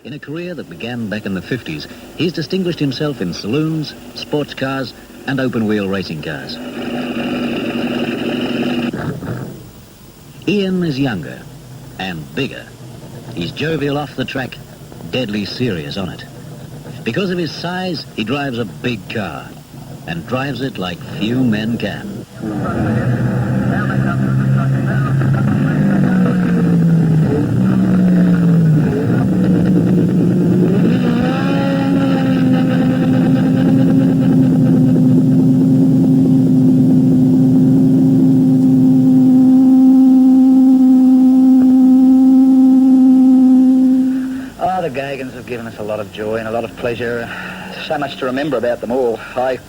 In a career that began back in the 50s, he's distinguished himself in saloons, sports cars, and open-wheel racing cars. Ian is younger and bigger. He's jovial off the track, deadly serious on it. Because of his size, he drives a big car and drives it like few men can. The GEOGHEGANS have given us a lot of joy and a lot of pleasure. So much to remember about them all. I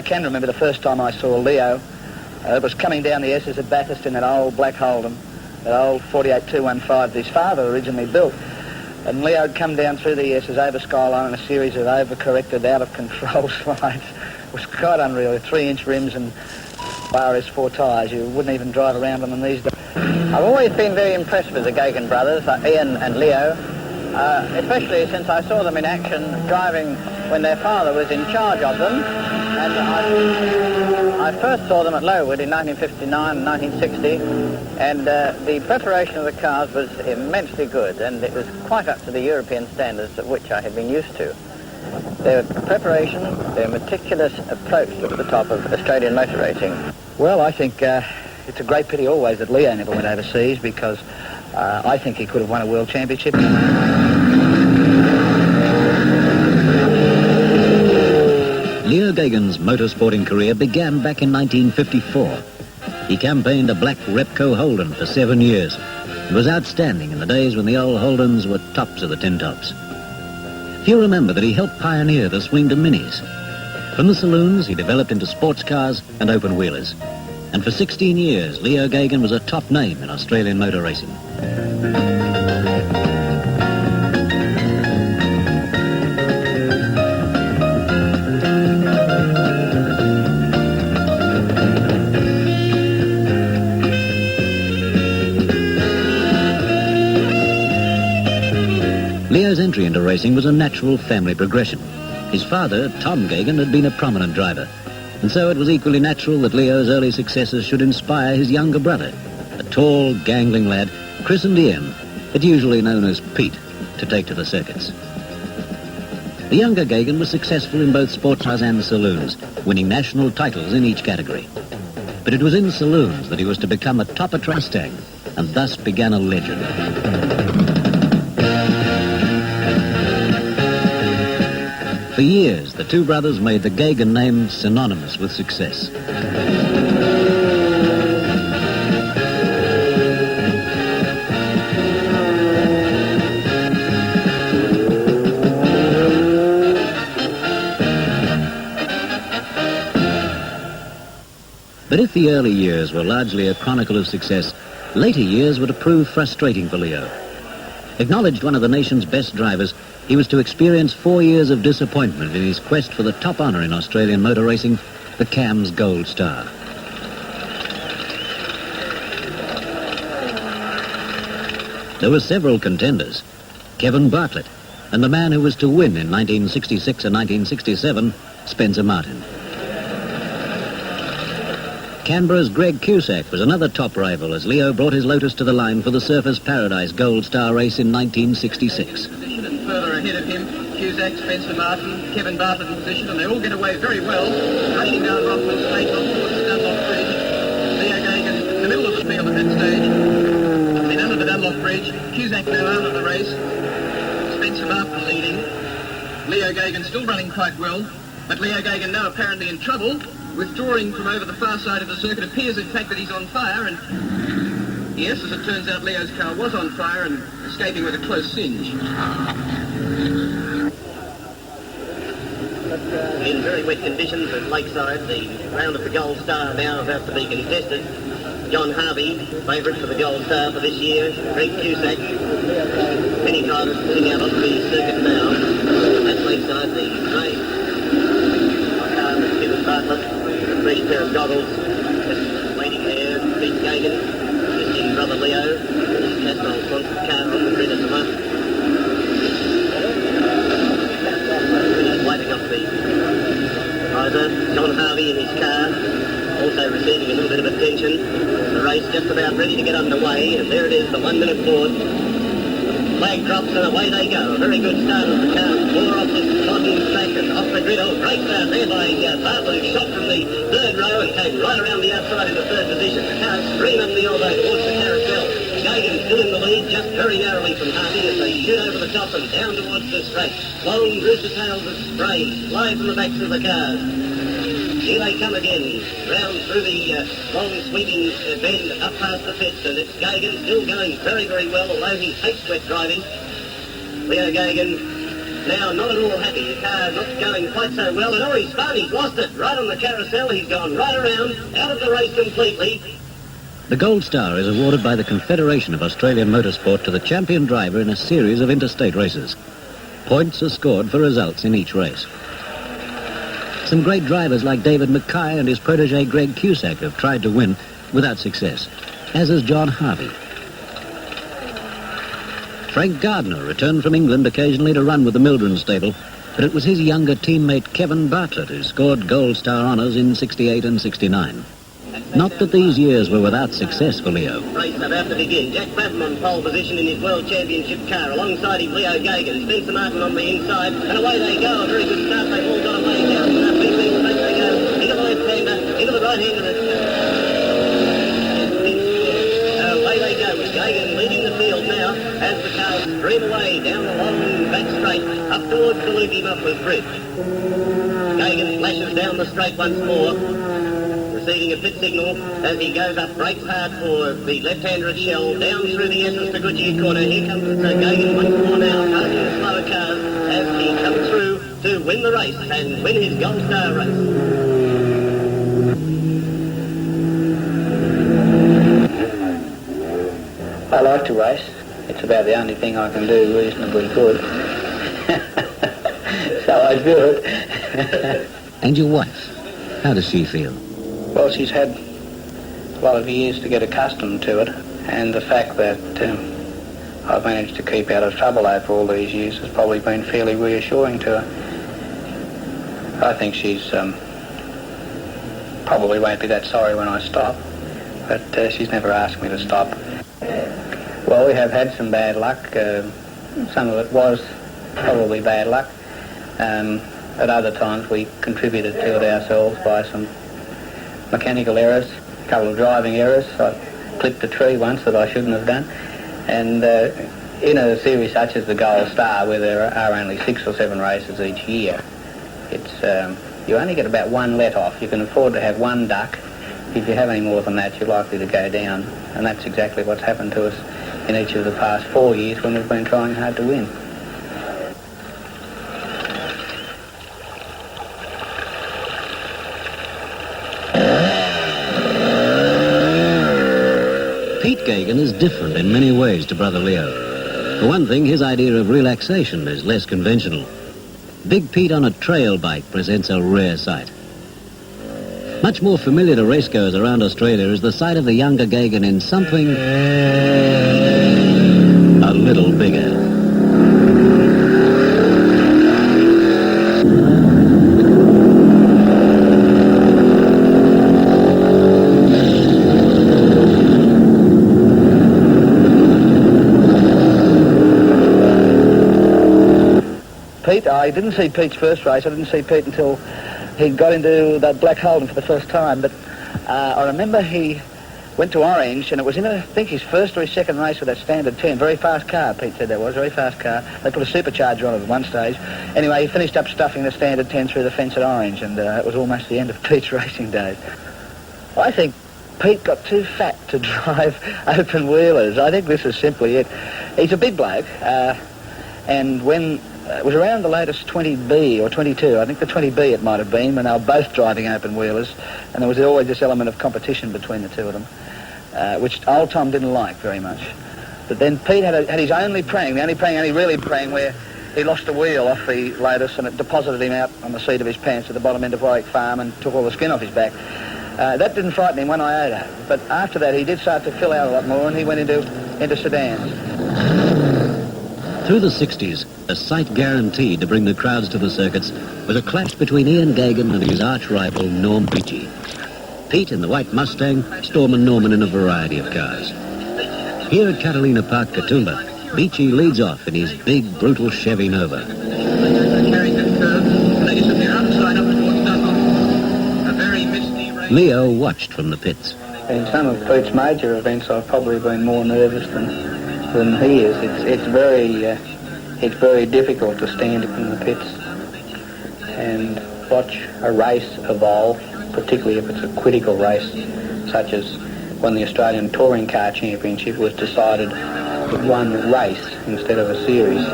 can remember the first time I saw Leo. It was coming down the S's at Bathurst in that old black Holden, that old 48215 that his father originally built. And Leo had come down through the S's over Skyline in a series of over-corrected, out-of-control slides. It was quite unreal. 3-inch rims and RS4 tyres. You wouldn't even drive around on them these days. I've always been very impressed with the Geoghegan brothers, Ian and Leo. Especially since I saw them in action driving when their father was in charge of them. And I first saw them at Lowood in 1959 and 1960, and the preparation of the cars was immensely good, and it was quite up to the European standards of which I had been used to. Their preparation, their meticulous approach to the top of Australian motor racing. Well, I think it's a great pity always that Leo never went overseas, because I think he could have won a world championship. Leo Geoghegan's motorsporting career began back in 1954. He campaigned a black Repco Holden for 7 years and was outstanding in the days when the old Holdens were tops of the tin tops. Few remember that he helped pioneer the swing to minis. From the saloons, he developed into sports cars and open wheelers. And for 16 years, Leo Geoghegan was a top name in Australian motor racing. Leo's entry into racing was a natural family progression. His father, Tom Geoghegan, had been a prominent driver, and so it was equally natural that Leo's early successes should inspire his younger brother, a tall, gangling lad, christened Ian, but usually known as Pete, to take to the circuits. The younger Geoghegan was successful in both sports cars and saloons, winning national titles in each category. But it was in saloons that he was to become a top attract Mustang, and thus began a legend. For years, the two brothers made the Geoghegan name synonymous with success. But if the early years were largely a chronicle of success, later years were to prove frustrating for Leo. Acknowledged one of the nation's best drivers, he was to experience 4 years of disappointment in his quest for the top honour in Australian motor racing, the CAMS Gold Star. There were several contenders: Kevin Bartlett, and the man who was to win in 1966 and 1967, Spencer Martin. Canberra's Greg Cusack was another top rival as Leo brought his Lotus to the line for the Surfers Paradise Gold Star race in 1966. Further ahead of him, Cusack, Spencer Martin, Kevin Bartlett in position, and they all get away very well. Rushing down Rockland Straight on towards the Dunlop Bridge. Leo Geoghegan in the middle of the field at that stage. Then under the Dunlop Bridge, Cusack now out of the race. Spencer Martin leading. Leo Geoghegan still running quite well, but Leo Geoghegan now apparently in trouble, withdrawing from over the far side of the circuit. It appears in fact that he's on fire, and yes, as it turns out, Leo's car was on fire and escaping with a close singe. In very wet conditions at Lakeside, the round of the Gold Star now about to be contested. John Harvey, favourite for the Gold Star for this year. Greg Cusack. Many drivers sitting out onto the circuit now. At Lakeside, the grey car with Kevin Bartlett, a fresh pair of goggles, just waiting there. Pete Geoghegan, his brother Leo, his Castrol car on the grid at the moment. away, and there it is, the 1 minute board. Flag drops and away they go. A very good start of the car. More off this modern track and off the grid. Oh, great start there by Bartlett, who shot from the third row and came right around the outside in the third position. The car screaming the elbow towards the carousel. Gagan still in the lead, just very narrowly from Harvey as they shoot over the top and down towards the straight. Long rooster tails of spray fly from the backs of the cars. Here they come again, round through the long sweeping bend up past the pits, and it's Gagan still going very, very well, although he hates wet driving. Leo Gagan now not at all happy. The car not going quite so well, and oh, he's fun, he's lost it right on the carousel. He's gone right around, out of the race completely. The Gold Star is awarded by the Confederation of Australian Motorsport to the champion driver in a series of interstate races. Points are scored for results in each race. Some great drivers like David Mackay and his protege Greg Cusack have tried to win without success, as has John Harvey. Frank Gardner returned from England occasionally to run with the Mildren stable, but it was his younger teammate Kevin Bartlett who scored Gold Star honours in 68 and 69. Not that these years were without success for Leo. Race about to begin. Jack Batten on pole position in his World Championship car. Alongside him, Leo Gagan. Spencer Martin on the inside. And away they go. A very good start. They've all got away down to that big straight they go. Into the left-hander, into the right-hander. Away they go. With Gagan leading the field now as the cars stream away down the long back straight up towards the Lukey Mufflers Bridge. Gagan flashes down the straight once more, receiving a pit signal as he goes up, brakes hard for the left-hander at Shell, down through the Essence to Goodyear corner. Here comes Gagan once more now, passing the slower cars as he comes through to win the race and win his Gold Star race. I like to race. It's about the only thing I can do reasonably good. So I do it. And your wife, how does she feel? Well, she's had a lot of years to get accustomed to it, and the fact that I've managed to keep out of trouble over all these years has probably been fairly reassuring to her. I think she's probably won't be that sorry when I stop, but she's never asked me to stop. Well, we have had some bad luck. Some of it was probably bad luck. At other times we contributed to it ourselves by some mechanical errors, a couple of driving errors. I clipped a tree once that I shouldn't have done. And in a series such as the Gold Star, where there are only 6 or 7 races each year, it's you only get about one let-off. You can afford to have one duck. If you have any more than that, you're likely to go down. And that's exactly what's happened to us in each of the past 4 years when we've been trying hard to win. Pete Gagan is different in many ways to brother Leo. For one thing, his idea of relaxation is less conventional. Big Pete on a trail bike presents a rare sight. Much more familiar to racegoers around Australia is the sight of the younger Gagan in something a little bigger. Pete, I didn't see Pete's first race. I didn't see Pete until he got into that Black Holden for the first time. But I remember he went to Orange, and it was in, I think, his first or his second race with that Standard 10. Very fast car, Pete said that was, very fast car. They put a supercharger on it at one stage. Anyway, he finished up stuffing the Standard 10 through the fence at Orange, and it was almost the end of Pete's racing days. I think Pete got too fat to drive open wheelers. I think this is simply it. He's a big bloke, and when it was around the latest 20B or 22, I think the 20B it might have been, when they were both driving open wheelers, and there was always this element of competition between the two of them, which old Tom didn't like very much. But then Pete had his only prang, the only really prang, where he lost a wheel off the Lotus and it deposited him out on the seat of his pants at the bottom end of Warwick Farm and took all the skin off his back. That didn't frighten him one iota, but after that he did start to fill out a lot more, and he went into sedans. Through the 60s, a sight guaranteed to bring the crowds to the circuits was a clash between Ian Gagan and his arch-rival Norm Beachy. Pete in the white Mustang, Storm and Norman in a variety of cars. Here at Catalina Park, Katoomba, Beachy leads off in his big, brutal Chevy Nova. Leo watched from the pits. In some of Pete's major events, I've probably been more nervous than he is. It's very difficult to stand in the pits and watch a race evolve, particularly if it's a critical race, such as when the Australian Touring Car Championship was decided with one race instead of a series,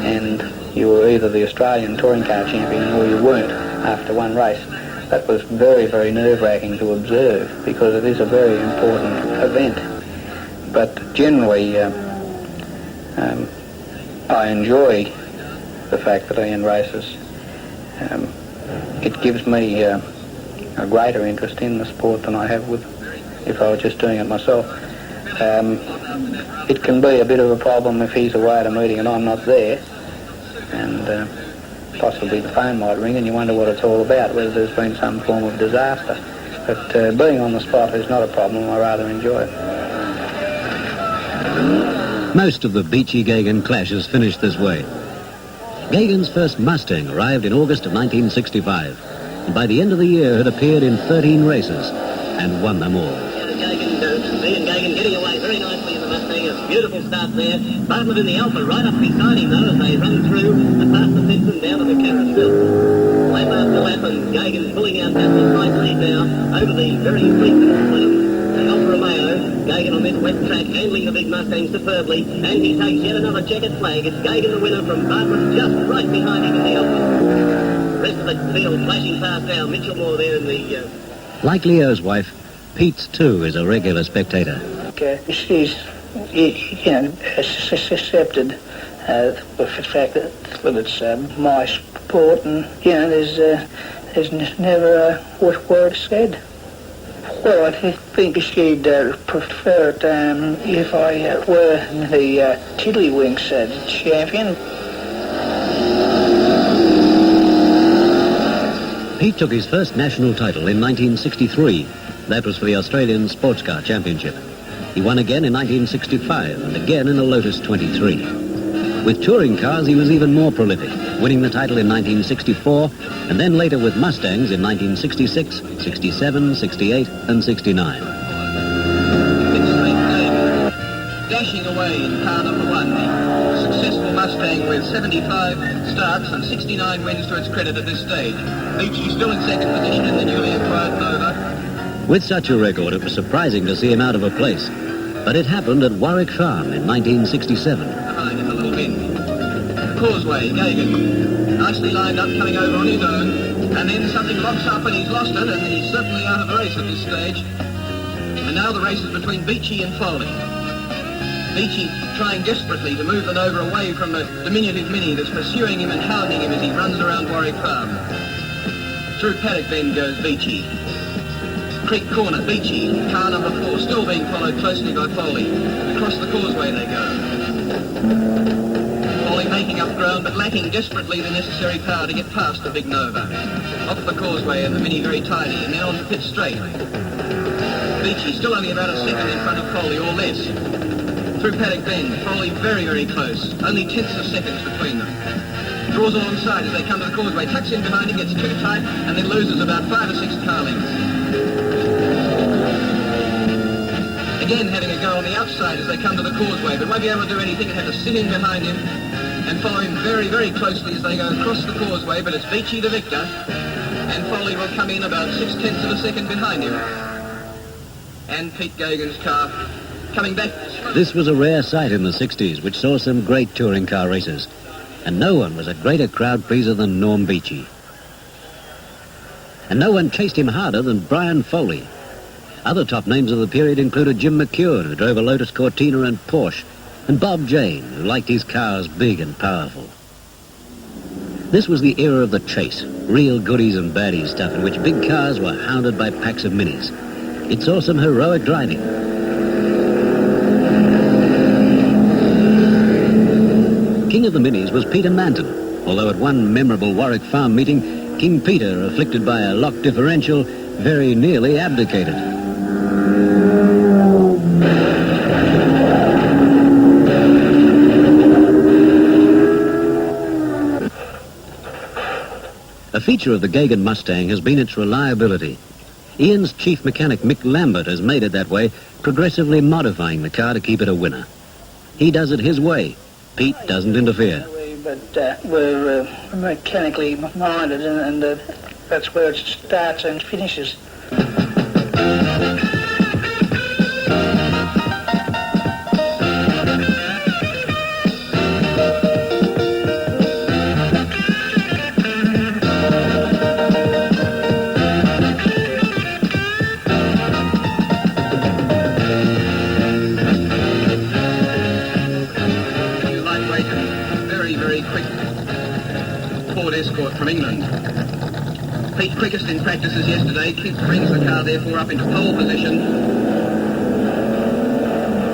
and you were either the Australian Touring Car Champion or you weren't after one race. That was very, very nerve-wracking to observe because it is a very important event. But generally, I enjoy the fact that I end races. It gives me a greater interest in the sport than I have with if I was just doing it myself. It can be a bit of a problem if he's away at a meeting and I'm not there, and possibly the phone might ring and you wonder what it's all about, whether there's been some form of disaster. But being on the spot is not a problem. I rather enjoy it. Most of the Beachy-Geoghegan clashes finished this way. Geoghegan's first Mustang arrived in August of 1965, and by the end of the year had appeared in 13 races and won them all. Geoghegan getting away very nicely in the Mustang. A beautiful start there. Bartlett in the Alpha right up beside him though as they run through and past the fence and down to the carousel. Lap after lap and Geoghegan pulling out Bartlett's nice lead now over the very frequent Alfa Romeo. Geoghegan on this wet track handling the big Mustang superbly, and he takes yet another checkered flag. It's Geoghegan the winner from Bartlett just right behind him in the Alpha. Rest of the field flashing past now. Mitchell Moore there in the... Like Leo's wife, Pete, too, is a regular spectator. She's, accepted the fact that it's my sport, and, there's never a word said. Well, I think she'd prefer it if I were the Tiddlywinks champion. Pete took his first national title in 1963. That was for the Australian Sports Car Championship. He won again in 1965 and again in a Lotus 23. With touring cars, he was even more prolific, winning the title in 1964 and then later with Mustangs in 1966, 67, 68 and 69. Dashing away in car number one, the successful Mustang with 75 starts and 69 wins to its credit at this stage. Beachy still in second position in the newly acquired Nova. With such a record, it was surprising to see him out of a place. But it happened at Warwick Farm in 1967. Behind him a little bit. Causeway, Geoghegan, nicely lined up, coming over on his own. And then something locks up and he's lost it, and he's certainly out of the race at this stage. And now the race is between Beachy and Foley. Beachy trying desperately to move the Nova away from the diminutive Mini that's pursuing him and hounding him as he runs around Warwick Farm. Through Paddock Bend goes Beachy. Creek Corner, Beachy, car number 4, still being followed closely by Foley. Across the causeway they go. Foley making up ground, but lacking desperately the necessary power to get past the big Nova. Off the causeway and the Mini very tidy, and then on the pit straight. Beachy still only about a second in front of Foley, or less. Through Paddock Bend, Foley very, very close. Only tenths of seconds between them. Draws alongside as they come to the causeway, tucks in behind him, gets too tight, and then loses about 5 or 6 car lengths. Again having a go on the outside as they come to the causeway, but won't be able to do anything and have to sit in behind him and follow him very, very closely as they go across the causeway, but it's Beachy the victor, and Foley will come in about 6/10 of a second behind him. And Pete Geoghegan's car coming back. This was a rare sight in the 60s, which saw some great touring car races, and no one was a greater crowd pleaser than Norm Beachy. And no one chased him harder than Brian Foley. Other top names of the period included Jim McEwen, who drove a Lotus Cortina and Porsche, and Bob Jane, who liked his cars big and powerful. This was the era of the chase, real goodies and baddies stuff in which big cars were hounded by packs of minis. It saw some heroic driving. King of the minis was Peter Manton, although at one memorable Warwick Farm meeting, King Peter, afflicted by a lock differential, very nearly abdicated. feature of the Geoghegan Mustang has been its reliability. Ian's chief mechanic, Mick Lambert, has made it that way, progressively modifying the car to keep it a winner. He does it his way. Pete doesn't interfere. But we're mechanically minded, and that's where it starts and finishes. Escort from England. Pete quickest in practices yesterday, brings the car therefore up into pole position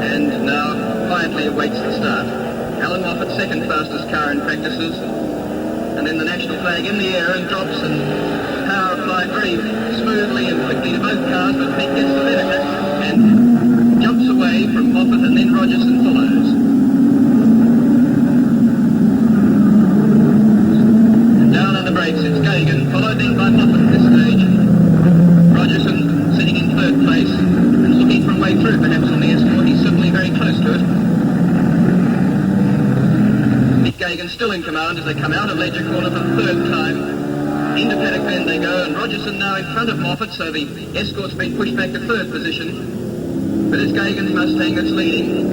and now quietly awaits the start. Alan Moffat second fastest car in practices, and then the national flag in the air and drops, and power applied very smoothly and quickly to both cars, but Pete gets the benefit and jumps away from Moffat, and then Rogerson follows. It's Geoghegan, followed then by Moffat at this stage. Rogerson sitting in third place and looking for a way through perhaps on the Escort. He's certainly very close to it. Pete Geoghegan still in command as they come out of Ledger Corner for the third time. Into Paddock Bend they go, and Rogerson now in front of Moffat, so the Escort's been pushed back to third position. But it's Geoghegan's Mustang that's leading,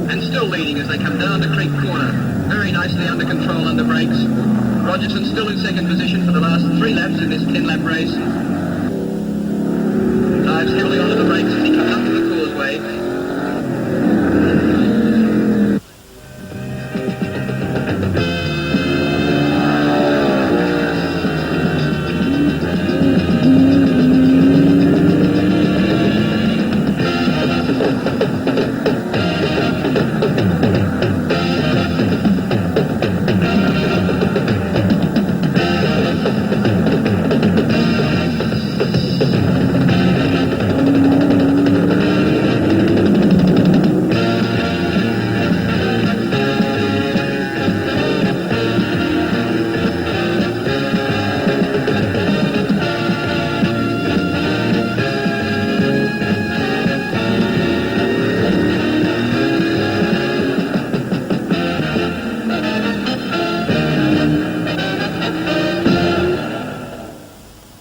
and still leading as they come down to Creek Corner. Very nicely under control under brakes. Rogerson still in second position for the last 3 laps in this 10-lap race. Dives heavily onto the brakes as he comes up to the causeway.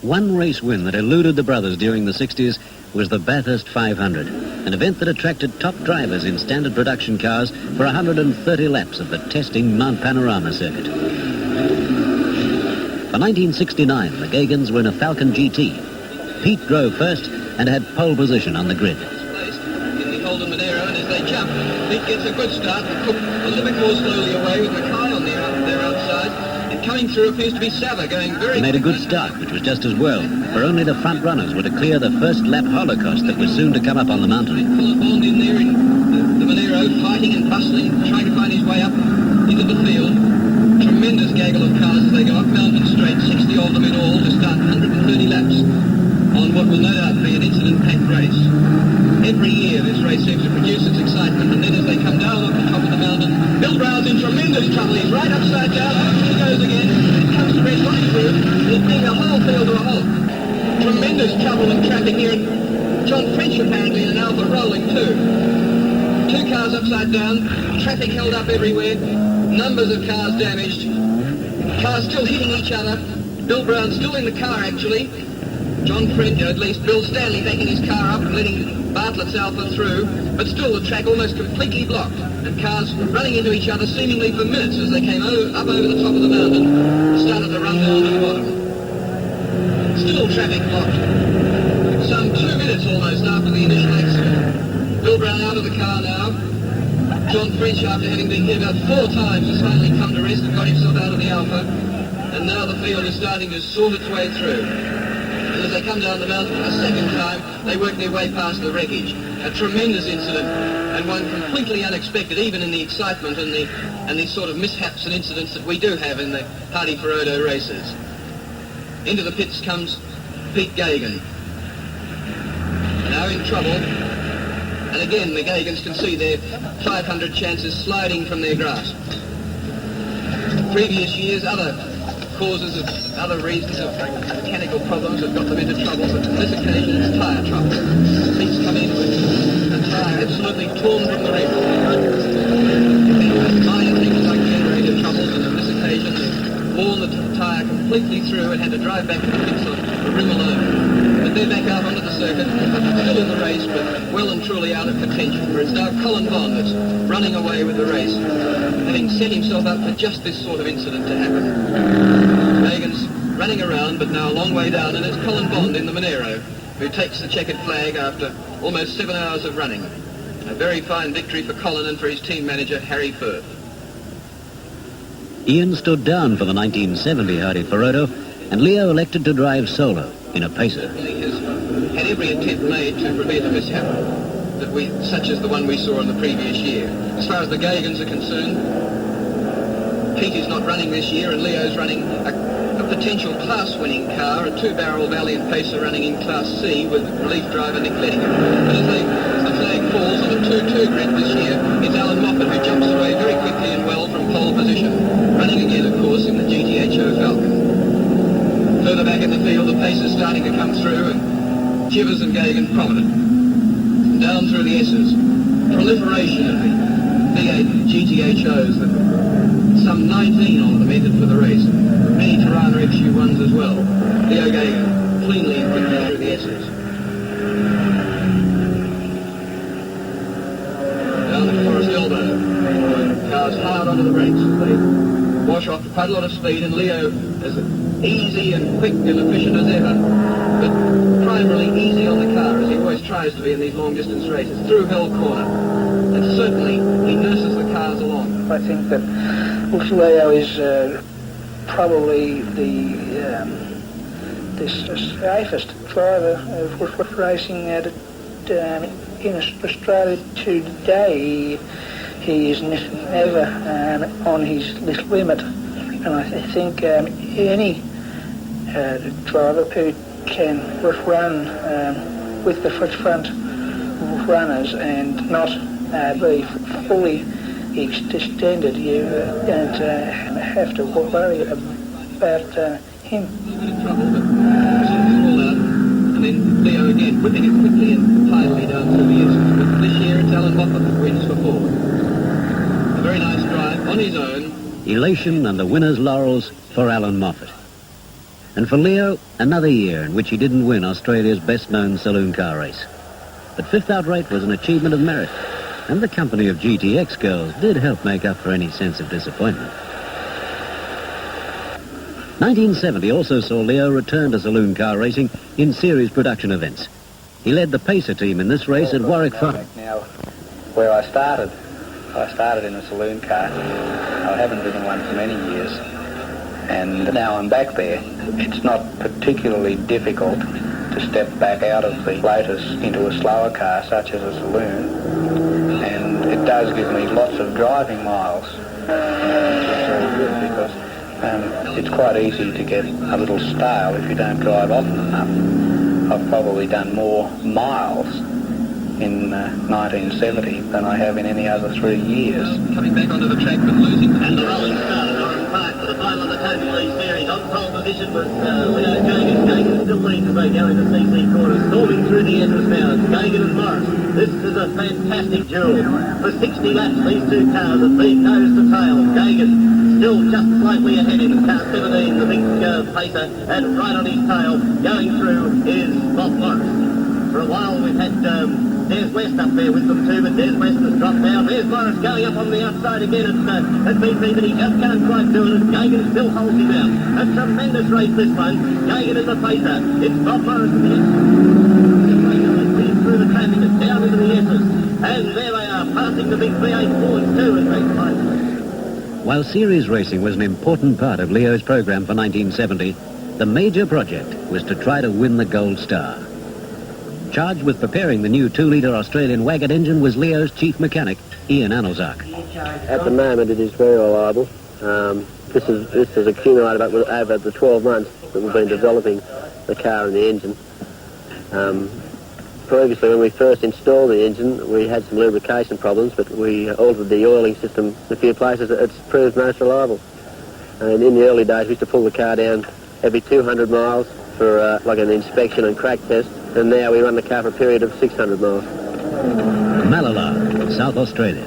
One race win that eluded the brothers during the 60s was the Bathurst 500, an event that attracted top drivers in standard production cars for 130 laps of the testing Mount Panorama circuit. For 1969, the Geoghegans were in a Falcon GT. Pete drove first and had pole position on the grid. In the Holden Monero, and as they jump, Pete gets a good start, but Cook a little bit more slowly away with Mackay on their outside. And coming through appears to be Sava, going very He made a good start, which was just as well, for only the front runners were to clear the first lap holocaust that was soon to come up on the mountain. Philip Bond in there in the Monero, fighting and bustling, trying to find his way up into the field. Tremendous gaggle of cars as they go up Mountain Straight, 60 of them in all, to start 130 laps on what will no doubt be an incident-packed race. Every year this race seems to produce its excitement, and then as they come down off the top of the mountain, Bill Brown's in tremendous trouble. He's right upside down. Up he goes again. It comes to rest on his roof. He's bringing the whole field to a halt. Tremendous trouble and traffic here. And John French apparently in an Alfa rolling too. 2 cars upside down. Traffic held up everywhere. Numbers of cars damaged. Cars still hitting each other. Bill Brown still in the car actually. John French, at least Bill Stanley, backing his car up and letting Bartlett's Alfa through, but still the track almost completely blocked, and cars running into each other seemingly for minutes as they came up over the top of the mountain and started to run down to the bottom. Still traffic blocked. Some 2 minutes almost after the initial accident. Bill Brown out of the car now. John French, after having been hit about 4 times, has finally come to rest and got himself out of the Alfa, and now the field is starting to sort its way through. And as they come down the mountain a second time, they work their way past the wreckage. A tremendous incident, and one completely unexpected, even in the excitement and the sort of mishaps and incidents that we do have in the Hardy Ferodo races. Into the pits comes Pete Geoghegan. Now in trouble, and again the Geoghegans can see their 500 chances sliding from their grasp. Previous years, other causes of other reasons of mechanical problems have got them into trouble, but on this occasion it's tyre trouble. He's come in with a tyre absolutely torn from the rim. Minor things like generator troubles, and on this occasion they've worn the tyre completely through and had to drive back to the fix on the rim alone. But they're back out onto the circuit, still in the race, but well and truly out of contention, for it's now Colin Bond that's running away with the race, having set himself up for just this sort of incident to happen. Reagan's running around, but now a long way down, and it's Colin Bond in the Monero who takes the checkered flag after almost 7 hours of running. A very fine victory for Colin and for his team manager, Harry Firth. Ian stood down for the 1970 Hardy Ferodo, and Leo elected to drive solo in a pacer. He has had every attempt made to prevent a mishap, such as the one we saw in the previous year. As far as the Geoghegans are concerned, Pete is not running this year, and Leo's running a potential class-winning car, a two-barrel Valiant Pacer running in Class C with relief driver Nick Lettinger. But as the flag falls on a 2-2 grid this year, it's Alan Moffat who jumps away very quickly and well from pole position, running again, of course, in the GTHO Falcon. Further back in the field, the Pacer's starting to come through, and Chivers and Geoghegan prominent. And down through the S's, proliferation of the V8 GTHOs, some 19 of them entered for the race. Many Tirana XU1s as well. Leo Geoghegan cleanly and quickly through the S's. Down at Forest Elbow, cars hard onto the brakes. They wash off quite a lot of speed, and Leo is easy and quick and efficient as ever, but primarily easy on the car, as he always tries to be in these long-distance races, through Hill Corner. And certainly, he nurses the cars along. I think that Leo is probably the safest driver of racing in Australia today. He is never on his limit, and I think any driver who can run with the front runners and not be fully extended, you don't have to worry about him. And then Leo again, whipping it quickly and tightly down through the S's. But this year it's Alan Moffat that wins for Ford. A very nice drive on his own. Elation and the winner's laurels for Alan Moffat. And for Leo, another year in which he didn't win Australia's best-known saloon car race. But fifth outright was an achievement of merit, and the company of GTX girls did help make up for any sense of disappointment. 1970 also saw Leo return to saloon car racing in series production events. He led the Pacer team in this race at Warwick Farm. Now, where I started in a saloon car. I haven't driven one for many years, and now I'm back there. It's not particularly difficult to step back out of the Lotus into a slower car such as a saloon, and it does give me lots of driving miles. It's very good because it's quite easy to get a little stale if you don't drive often enough. I've probably done more miles in 1970 than I have in any other 3 years. Coming back onto the track but losing. And the rolling start of Orange Park for the final of the Total League Series. On pole position was Leo Geoghegan. Still leads as they go into CC corner. Storming through the entrance now. Geoghegan and Morris. This is a fantastic duel. For 60 laps, these two cars have been nose to tail. Geoghegan still just slightly ahead in car 17, the big Pacer, and right on his tail, going through is Bob Morris. For a while we've had Des West up there with them too, but Des West has dropped down. There's Morris going up on the outside again at BP, but he just can't quite do it, and Geoghegan still holds him out. A tremendous race this one. Geoghegan is a Pacer. It's Bob Morris in the through the traffic and down into the S's. And there they are, passing the big V8 Fords too in race 5. While series racing was an important part of Leo's program for 1970, the major project was to try to win the Gold Star. Charged with preparing the new 2-litre Australian Waggot engine was Leo's chief mechanic, Ian Anelzak. At the moment, it is very reliable. This has accumulated over the 12 months that we've been developing the car and the engine. Previously, when we first installed the engine, we had some lubrication problems, but we altered the oiling system in a few places. It's proved most reliable. And in the early days, we used to pull the car down every 200 miles for like an inspection and crack test. And now we run the car for a period of 600 miles. Malala, South Australia.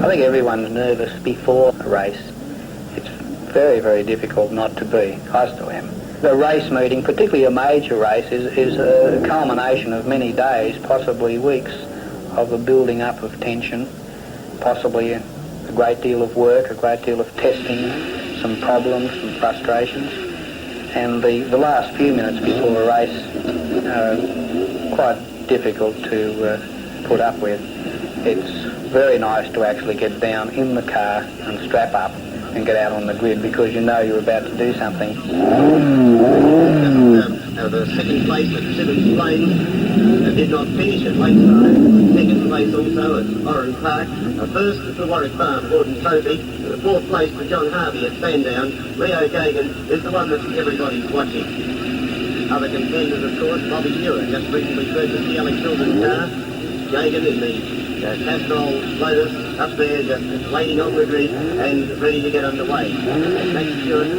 I think everyone's nervous before a race. It's very, very difficult not to be. I still am. A race meeting, particularly a major race, is a culmination of many days, possibly weeks, of a building up of tension, possibly a great deal of work, a great deal of testing, some problems, some frustrations. And the last few minutes before a race are quite difficult to put up with. It's very nice to actually get down in the car and strap up and get out on the grid because you know you're about to do something. The second place at Simmons Plains did not finish at Lakeside. Second place also at Oran Park. First at the Warwick Farm Gordon Trophy. The fourth place for John Harvey at Sandown. Leo Gagan is the one that everybody's watching. Other contenders, of course, Bobby Stewart just recently purchased the Alex Hilton car. Gagan in the Castrol Lotus up there just waiting on the grid and ready to get underway. Max Stewart,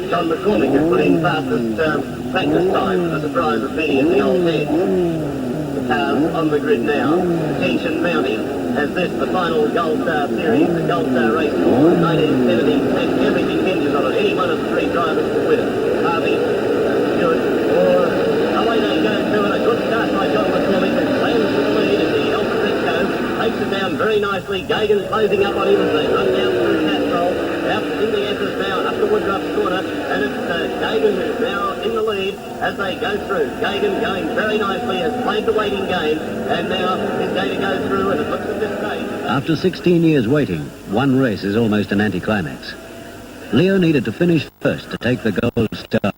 John McCormick has put in fastest practice time, a surprise of many of the old heads. The cars on the grid now, tension mounting as this the final Gold Star Series, the Gold Star Race Course, 1970, and everything hinges on it. Any one of the three drivers will win it. Harvey, Stewart, or away they go through it. A good start by John McCormick and plans for the lead as the Alpha Ritco takes it down very nicely. Gagan closing up on him as they run down through Castrol, out in the S's now, up to Woodruff's corner, and it's Gagan who's now in the lead as they go through. Gagan going very nicely, has played the waiting game, and now is going to go through, and it looks at this stage. After 16 years waiting, one race is almost an anticlimax. Leo needed to finish first to take the Gold Star.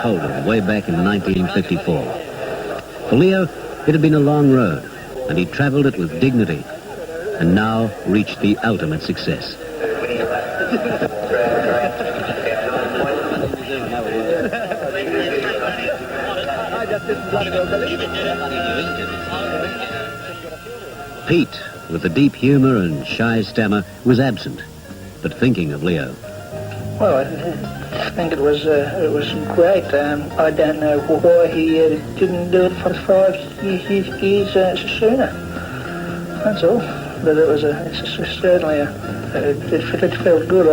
Holden way back in 1954. For Leo, it had been a long road, and he travelled it with dignity, and now reached the ultimate success. Pete, with the deep humour and shy stammer, was absent, but thinking of Leo. Well, I think it was great. I don't know why he didn't do it for 5 years sooner. That's all. But it was certainly it felt good.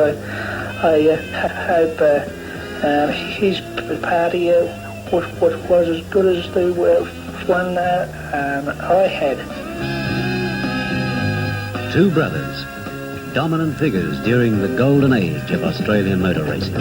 I hope his party was as good as the one I had. Two brothers, dominant figures during the golden age of Australian motor racing.